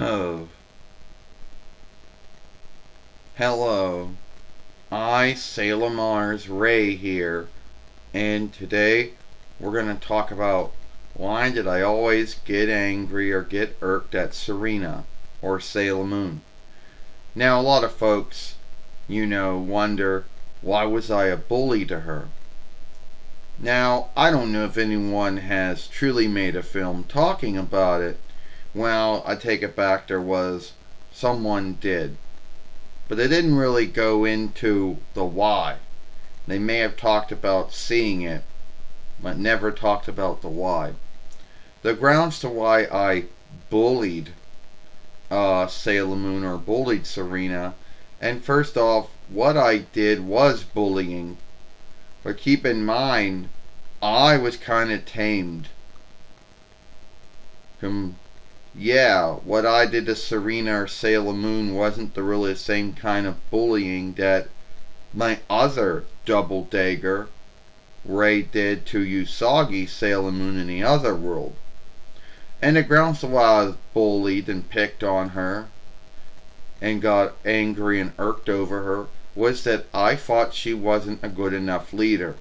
Oh, hello. Sailor Mars Ray here, and today we're going to talk about why did I always get angry or get irked at Serena or Sailor Moon. Now, a lot of folks, wonder why was I a bully to her? Now, I don't know if anyone has truly made a film talking about it. Well, I take it back, someone did. But they didn't really go into the why. They may have talked about seeing it, but never talked about the why. The grounds to why I bullied Sailor Moon or bullied Serena, and first off, what I did was bullying. But keep in mind, I was kind of tamed. Yeah, what I did to Serena or Sailor Moon wasn't really the same kind of bullying that my other double dagger, Ray, did to Usagi, Sailor Moon, in the other world. And the grounds why I was bullied and picked on her and got angry and irked over her was that I thought she wasn't a good enough leader.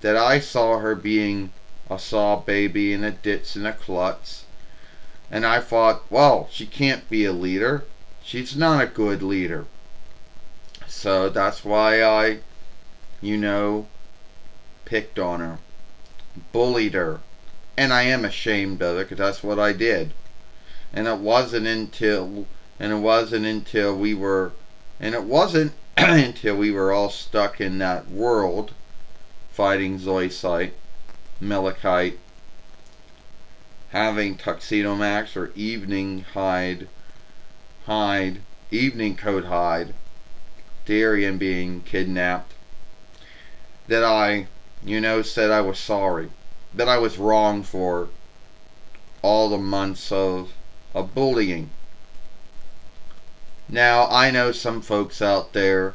That I saw her being a saw baby and a ditz and a klutz. And I thought, well, she can't be a leader. She's not a good leader. So that's why I, picked on her. Bullied her. And I am ashamed of it because that's what I did. And it wasn't until we were until we were all stuck in that world fighting Zoisite, Malachite, having Tuxedo Max or Evening Evening Code Hyde, Darien being kidnapped, that I, said I was sorry, that I was wrong for all the months of bullying. Now, I know some folks out there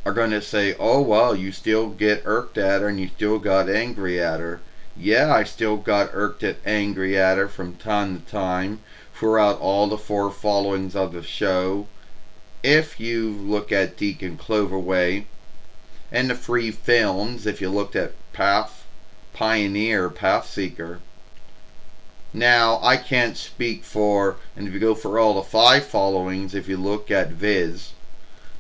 are going to say, oh, well, you still get irked at her and you still got angry at her. Yeah, I still got irked and angry at her from time to time throughout all the 4 followings of the show. If you look at Dic And Cloverway and the 3 films, if you looked at Pioneer, Pathseeker. Now, I can't speak for, and if you go for all the 5 followings, if you look at Viz.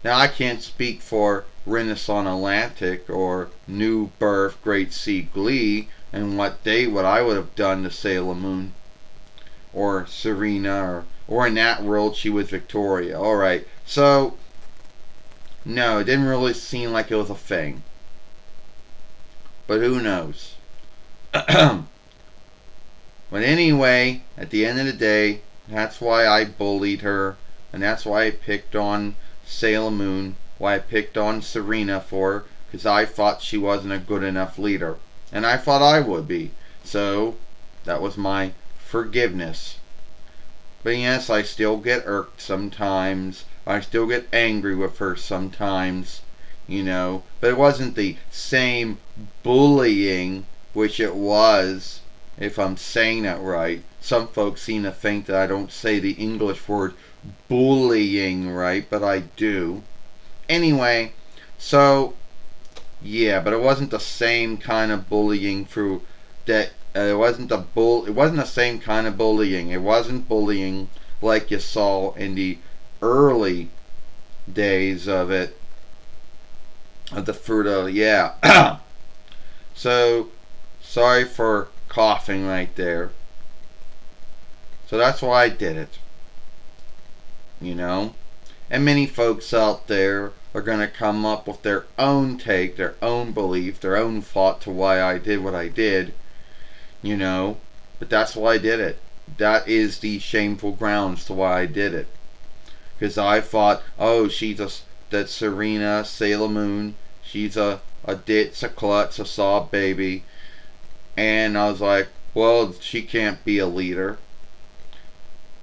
Now, I can't speak for Renaissance Atlantic or New Birth, Great Sea Glee, and what I would have done to Sailor Moon or Serena, or in that world she was Victoria. Alright, so no, it didn't really seem like it was a thing. But who knows? But anyway, at the end of the day, that's why I bullied her, and that's why I picked on Sailor Moon, why I picked on Serena for her, because I thought she wasn't a good enough leader. And I thought I would be. So, that was my forgiveness. But yes, I still get irked sometimes. I still get angry with her sometimes. But it wasn't the same bullying, which it was, if I'm saying that right. Some folks seem to think that I don't say the English word bullying right, but I do. Anyway, so yeah, but it wasn't the same kind of bullying through that. It wasn't the same kind of bullying. It wasn't bullying like you saw in the early days of it. Of the fruit, yeah. So sorry for coughing right there. So that's why I did it. And many folks out there are going to come up with their own take, their own belief, their own thought to why I did what I did, but that's why I did it. That is the shameful grounds to why I did it. Because I thought, oh, that Serena, Sailor Moon, she's a ditz, a klutz, a sob baby, and I was like, well, she can't be a leader.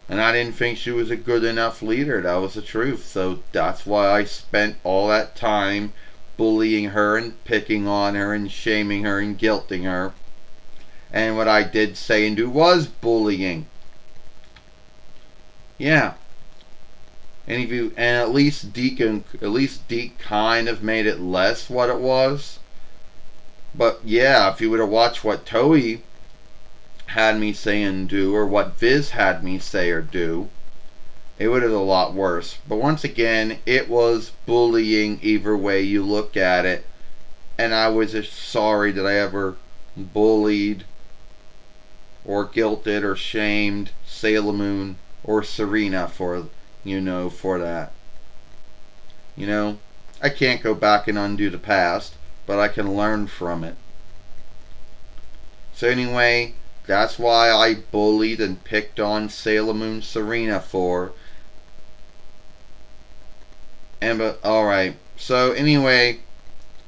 And I didn't think she was a good enough leader. That was the truth. So that's why I spent all that time bullying her and picking on her and shaming her and guilting her. And what I did say and do was bullying. Yeah. And if you and at least Deke kind of made it less what it was. But yeah, if you would have watched what Toei had me say and do, or what Viz had me say or do, it would have been a lot worse. But once again, it was bullying either way you look at it. And I was just sorry that I ever bullied or guilted or shamed Sailor Moon or Serena for, for that. You know, I can't go back and undo the past, but I can learn from it. So anyway, that's why I bullied and picked on Sailor Moon Serena for. And but alright. So anyway,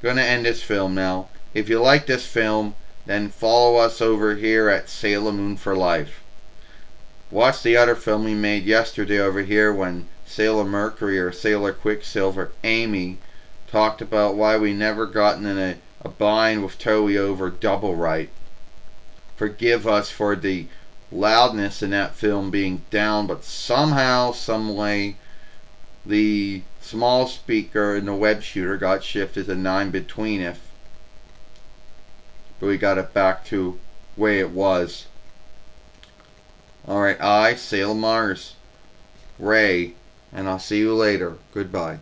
gonna end this film now. If you like this film, then follow us over here at Sailor Moon for Life. Watch the other film we made yesterday over here when Sailor Mercury or Sailor Quicksilver Amy talked about why we never gotten in a bind with Toei over Double Right. Forgive us for the loudness in that film being down, but somehow, some way, the small speaker in the web shooter got shifted to 9 between if. But we got it back to way it was. Alright, Sailor Mars, Ray, and I'll see you later. Goodbye.